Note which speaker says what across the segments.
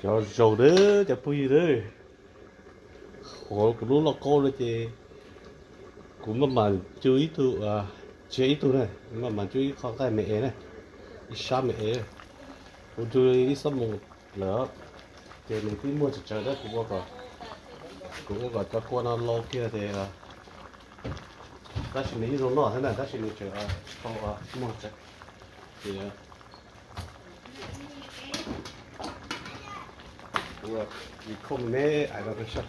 Speaker 1: cho dầu đấy cho pui đấy họ cũng lúc nó cô đấy chị cũng mà chú ý tụ chế ý tụ này mà chú ý khó cái mẹ này ít xa mẹ cũng chú ý sắp một lỡ thì mình cứ mua chờ đó cũng có cho con nó lâu kia thì ta chỉ nghĩ rồi nó thế này ta chỉ nghĩ chờ không mua chắc thì vì không mẹ ai đâu biết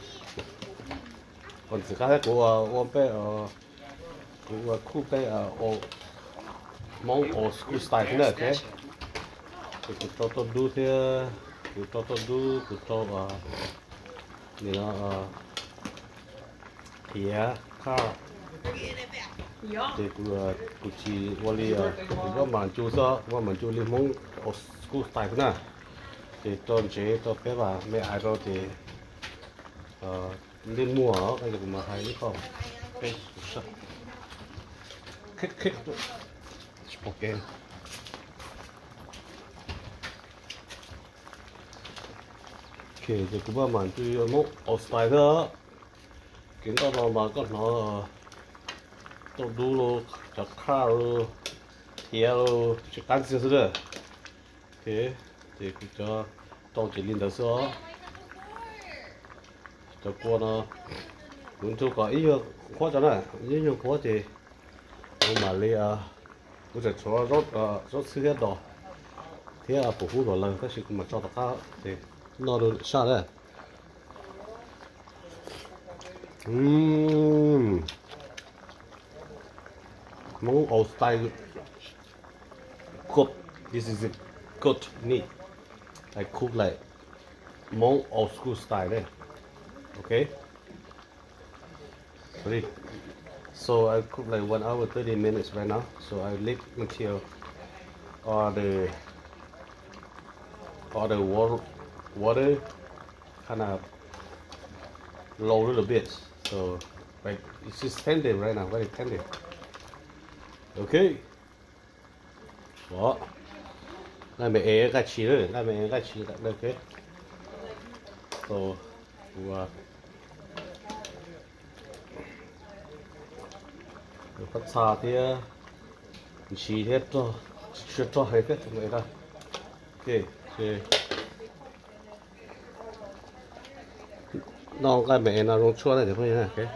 Speaker 1: còn sự khác của ông bé của khu bé mong school style thế này thế thì tôi đu thế tôi đu tôi này nó thì car thì của chị Wally của mình chú sao của mình chú liên mong school style thế này thì tôi chế tôi bé và mẹ ai đâu thì lên mua ở cái gì mà hay không cái khích ok thì cũng bao mà tôi mốt ở style đó kiến đó mà có nó tôi đu luôn cho car luôn kia luôn chỉ cần gì thôi thế thì cho tôi chỉ lên đó số cho qua nó muốn cho có ý khó cho này ý khó thì mà lấy cũng sẽ cho rót xí hết đó thế bổ phú rồi lần các sự mà cho tất cả thì nó được sao đấy món old style cook this is a good meat I cook like món old school style đấy okay ready so I cook like 1 hour 30 minutes right now so I leave until all the water kind of low a little bit so like it's just tender right now very tender okay đó đây mẹ cái chỉ rồi đây mẹ cái chỉ đây okay so phát xa thì chỉ hết cho chưa cho hết cái này ra ok nó cái mẹ nó rong chua này thì phải như này cái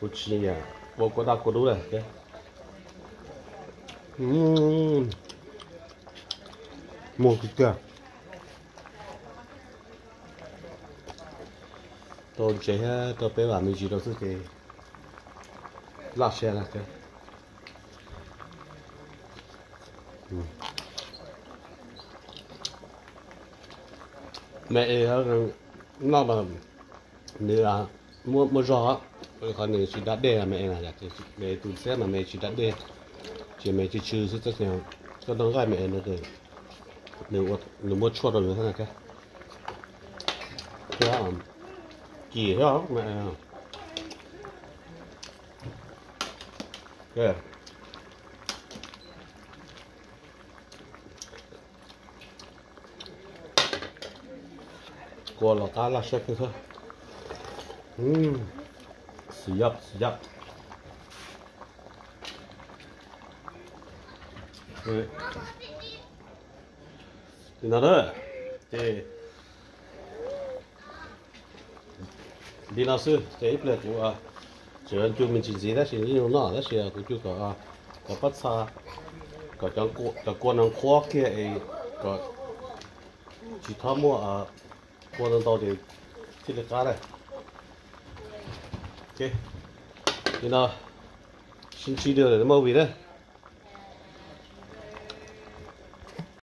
Speaker 1: củ chi à bộ có đau có đủ này cái một cái kia tôi chế tôi bé bà mình chỉ đầu tư cái lát xe này cái mẹ nó mà nếu mua giò còn nếu chỉ đặt để mẹ là mẹ tụi xe mà mẹ chỉ đặt để chỉ mẹ chỉ trừ rất nhiều cho nó gai mẹ nó được nếu mua chua rồi thế này cái chỉ đó mẹ yeah. Qua là cá là chef thôi. Siap. Rồi. Thì nào đó. Thì đi nào sư, cái ít là của chuyện chúng mình chỉ gì đó chỉ như nó đó chỉ là cũng chưa có bắt xa có cho con nó khó kia ấy có chỉ thăm mua ở con nó tàu thì được cá này ok thì nào xin chỉ đưa để mua gì đấy